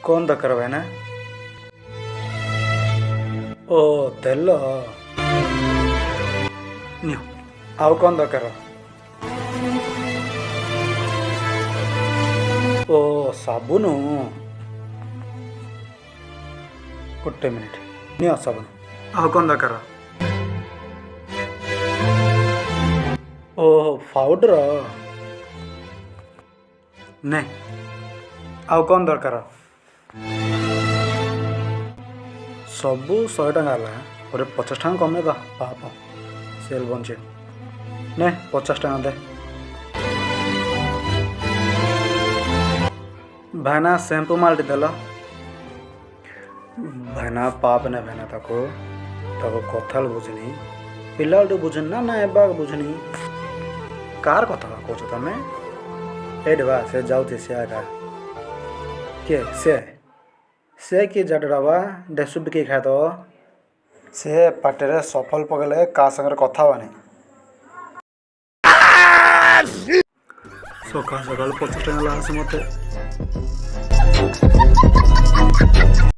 कौन दरकार भाईना? ओ तेल नियो। आउ कौन दरकार? ओ साबुन। गोटे मिनिट नियो साबुन। आउ कौन दरकार? ओ पाउडर ने। आउ कौन दरकार? सबू 100 टଙ୍କା ହେଲା ଗୋଟେ 50 ଟଙ୍କା କମେଇବା ପାପ ସେଲ୍ ବଞ୍ଚେ ନେ 50 ଟଙ୍କା ଦେ ଭାଇନା ଶେମ୍ପୁ ମାଲଟି ଦେଲ ଭାଇନା ପାପ ନେ ଭାଇନା ତାକୁ କଥା ବୁଝୁନି ପିଲା ବୁଝୁନି ନା ଏବେ ବୁଝୁନି କାର କଥା କହୁଛ ତମେ ଏଇଠି ବା ସେ ଯାଉଛି ସେ ଆକା କିଏ ସେ କିଏ ଜାଡା ବା ଦେଶୁ ବିକି ଖାଇଦବ ସେ ପାଟିରେ ସଫଲ ପକେଇଲେ କାହା ସାଙ୍ଗରେ କଥା ହବାନି ସକାଳ 50 ଟଙ୍କା ହେଲା ଆସେ ମତେ